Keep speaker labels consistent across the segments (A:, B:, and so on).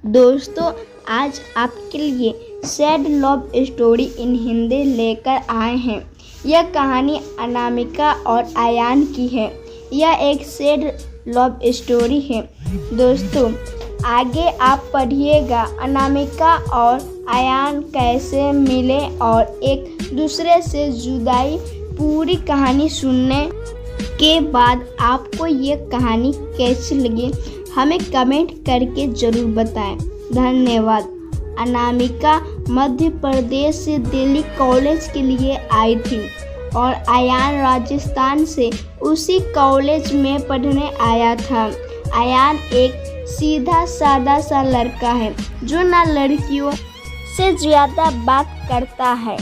A: दोस्तों, आज आपके लिए sad love story in Hindi लेकर आए हैं। यह कहानी अनामिका और आयान की है। यह एक सैड लव स्टोरी है। दोस्तों, आगे आप पढ़िएगा अनामिका और आयान कैसे मिले और एक दूसरे से जुदाई। पूरी कहानी सुनने के बाद आपको ये कहानी कैसी लगी हमें कमेंट करके ज़रूर बताएं। धन्यवाद। अनामिका मध्य प्रदेश से दिल्ली कॉलेज के लिए आई थी और आयान राजस्थान से उसी कॉलेज में पढ़ने आया था। आयान एक सीधा सादा सा लड़का है जो ना लड़कियों से ज़्यादा बात करता है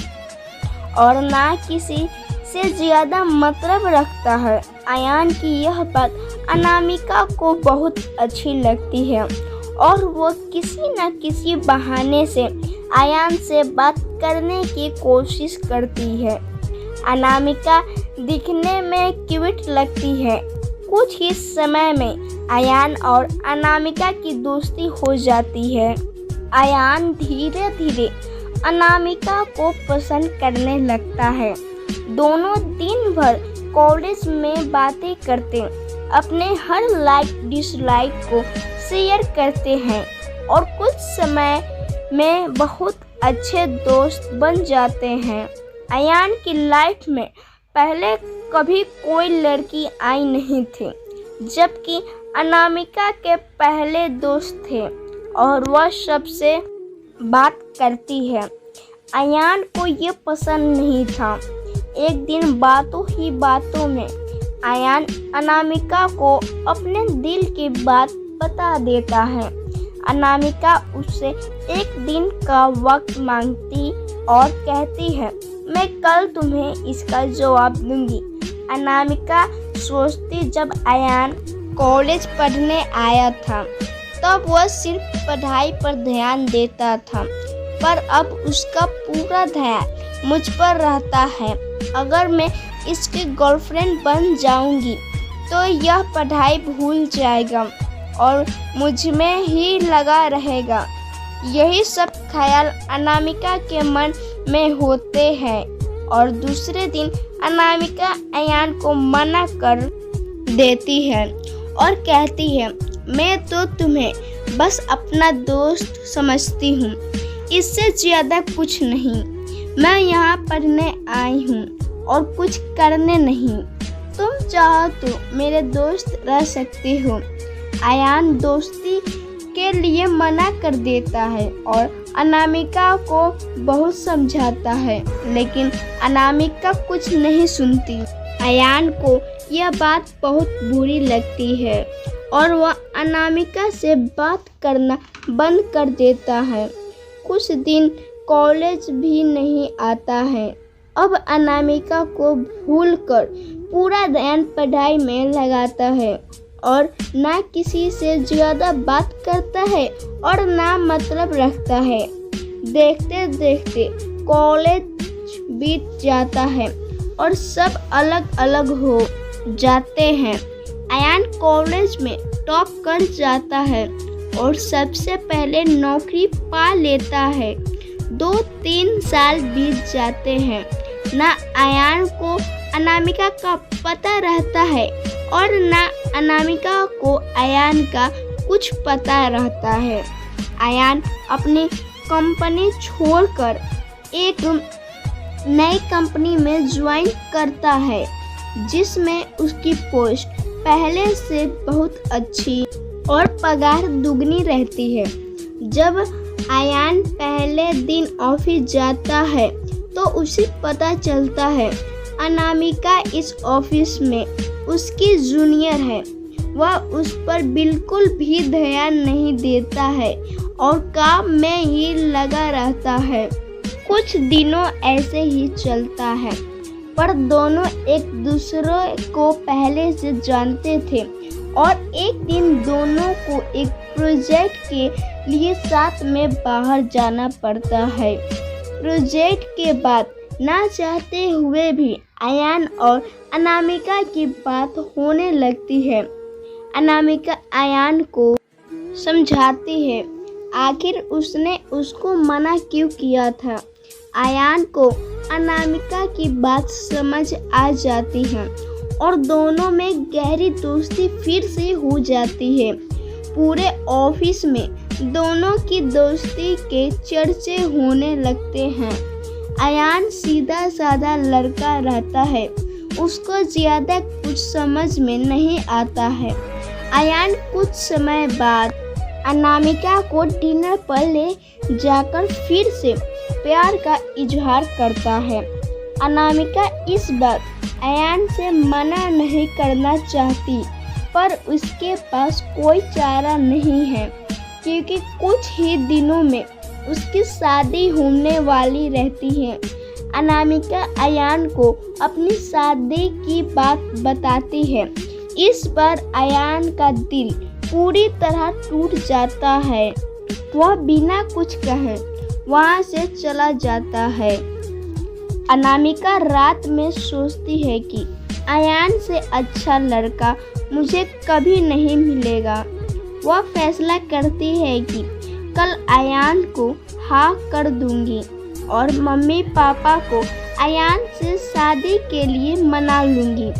A: और ना किसी से ज़्यादा मतलब रखता है। आयान की यह बात अनामिका को बहुत अच्छी लगती है और वो किसी न किसी बहाने से आयान से बात करने की कोशिश करती है। अनामिका दिखने में क्यूट लगती है। कुछ ही समय में आयान और अनामिका की दोस्ती हो जाती है। आयान धीरे धीरे अनामिका को पसंद करने लगता है। दोनों दिन भर कॉलेज में बातें करते, अपने हर लाइक डिसलाइक को शेयर करते हैं और कुछ समय में बहुत अच्छे दोस्त बन जाते हैं। आयान की लाइफ में पहले कभी कोई लड़की आई नहीं थी, जबकि अनामिका के पहले दोस्त थे और वह सबसे बात करती है। आयान को ये पसंद नहीं था। एक दिन बातों ही बातों में आयान अनामिका को अपने दिल की बात बता देता है। अनामिका उससे एक दिन का वक्त मांगती और कहती है, मैं कल तुम्हें इसका जवाब दूंगी। अनामिका सोचती, जब आयान कॉलेज पढ़ने आया था तब वह सिर्फ पढ़ाई पर ध्यान देता था, पर अब उसका पूरा ध्यान मुझ पर रहता है। अगर मैं इसकी गर्लफ्रेंड बन जाऊंगी तो यह पढ़ाई भूल जाएगा और मुझ में ही लगा रहेगा। यही सब ख्याल अनामिका के मन में होते हैं और दूसरे दिन अनामिका आयान को मना कर देती है और कहती है, मैं तो तुम्हें बस अपना दोस्त समझती हूँ, इससे ज़्यादा कुछ नहीं। मैं यहाँ पढ़ने आई हूँ और कुछ करने नहीं। तुम चाहो तो मेरे दोस्त रह सकते हो। आयान दोस्ती के लिए मना कर देता है और अनामिका को बहुत समझाता है, लेकिन अनामिका कुछ नहीं सुनती। आयान को यह बात बहुत बुरी लगती है और वह अनामिका से बात करना बंद कर देता है। कुछ दिन कॉलेज भी नहीं आता है। अब अनामिका को भूलकर पूरा ध्यान पढ़ाई में लगाता है और ना किसी से ज़्यादा बात करता है और ना मतलब रखता है। देखते देखते कॉलेज बीत जाता है और सब अलग अलग हो जाते हैं। आयान कॉलेज में टॉप कर जाता है और सबसे पहले नौकरी पा लेता है। 2-3 साल बीत जाते हैं। ना आयान को अनामिका का पता रहता है और ना अनामिका को आयान का कुछ पता रहता है। आयान अपनी कंपनी छोड़कर एक नई कंपनी में ज्वाइन करता है, जिसमें उसकी पोस्ट पहले से बहुत अच्छी और पगार दुगनी रहती है। जब आयान पहले दिन ऑफिस जाता है तो उसे पता चलता है अनामिका इस ऑफिस में उसकी जूनियर है। वह उस पर बिल्कुल भी ध्यान नहीं देता है और काम में ही लगा रहता है। कुछ दिनों ऐसे ही चलता है, पर दोनों एक दूसरे को पहले से जानते थे और एक दिन दोनों को एक प्रोजेक्ट के लिए साथ में बाहर जाना पड़ता है। प्रोजेक्ट के बाद ना चाहते हुए भी आयान और अनामिका की बात होने लगती है। अनामिका आयान को समझाती है आखिर उसने उसको मना क्यों किया था। अयान को अनामिका की बात समझ आ जाती है और दोनों में गहरी दोस्ती फिर से हो जाती है। पूरे ऑफिस में दोनों की दोस्ती के चर्चे होने लगते हैं। अयान सीधा साधा लड़का रहता है, उसको ज़्यादा कुछ समझ में नहीं आता है। अयान कुछ समय बाद अनामिका को डिनर पर ले जाकर फिर से प्यार का इजहार करता है। अनामिका इस बार अयान से मना नहीं करना चाहती, पर उसके पास कोई चारा नहीं है क्योंकि कुछ ही दिनों में उसकी शादी होने वाली रहती है। अनामिका अयान को अपनी शादी की बात बताती है। इस बार अयान का दिल पूरी तरह टूट जाता है। वह बिना कुछ कहे वहाँ से चला जाता है। अनामिका रात में सोचती है कि अयान से अच्छा लड़का मुझे कभी नहीं मिलेगा। वह फैसला करती है कि कल अयान को हाँ कर दूंगी और मम्मी पापा को अयान से शादी के लिए मना लूंगी।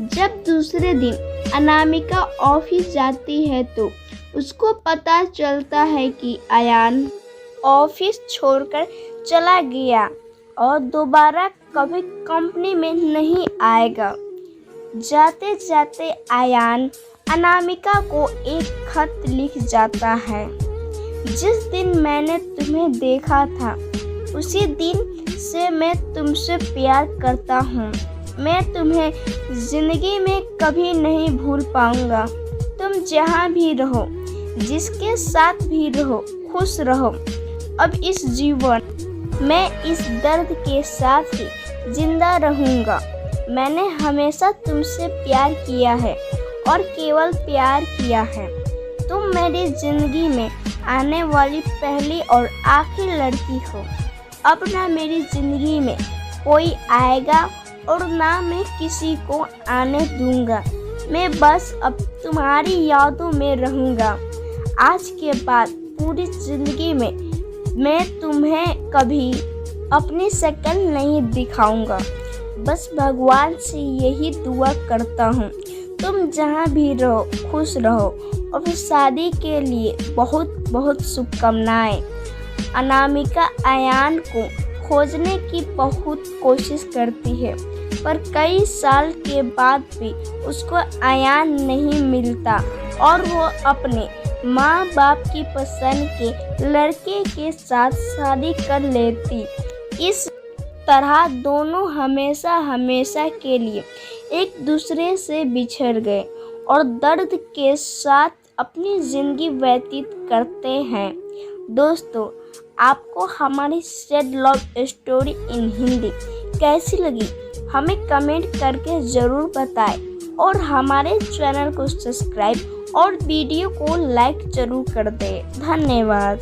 A: जब दूसरे दिन अनामिका ऑफिस जाती है तो उसको पता चलता है कि अयान ऑफिस छोड़कर चला गया और दोबारा कभी कंपनी में नहीं आएगा। जाते जाते अयान अनामिका को एक खत लिख जाता है। जिस दिन मैंने तुम्हें देखा था उसी दिन से मैं तुमसे प्यार करता हूँ। मैं तुम्हें ज़िंदगी में कभी नहीं भूल पाऊँगा। तुम जहाँ भी रहो, जिसके साथ भी रहो, खुश रहो। अब इस जीवन मैं इस दर्द के साथ ही जिंदा रहूँगा। मैंने हमेशा तुमसे प्यार किया है और केवल प्यार किया है। तुम मेरी ज़िंदगी में आने वाली पहली और आखिरी लड़की हो। अब ना मेरी ज़िंदगी में कोई आएगा और ना मैं किसी को आने दूंगा। मैं बस अब तुम्हारी यादों में रहूँगा। आज के बाद पूरी ज़िंदगी में मैं तुम्हें कभी अपनी शक्ल नहीं दिखाऊंगा। बस भगवान से यही दुआ करता हूँ तुम जहाँ भी रहो खुश रहो और फिर शादी के लिए बहुत बहुत शुभकामनाएं। अनामिका अयान को खोजने की बहुत कोशिश करती है, पर कई साल के बाद भी उसको अयान नहीं मिलता और वो अपने माँ बाप की पसंद के लड़के के साथ शादी कर लेती। इस तरह दोनों हमेशा हमेशा के लिए एक दूसरे से बिछड़ गए और दर्द के साथ अपनी ज़िंदगी व्यतीत करते हैं। दोस्तों, आपको हमारी sad love story in Hindi कैसी लगी हमें कमेंट करके ज़रूर बताएं और हमारे चैनल को सब्सक्राइब और वीडियो को लाइक ज़रूर कर दें। धन्यवाद।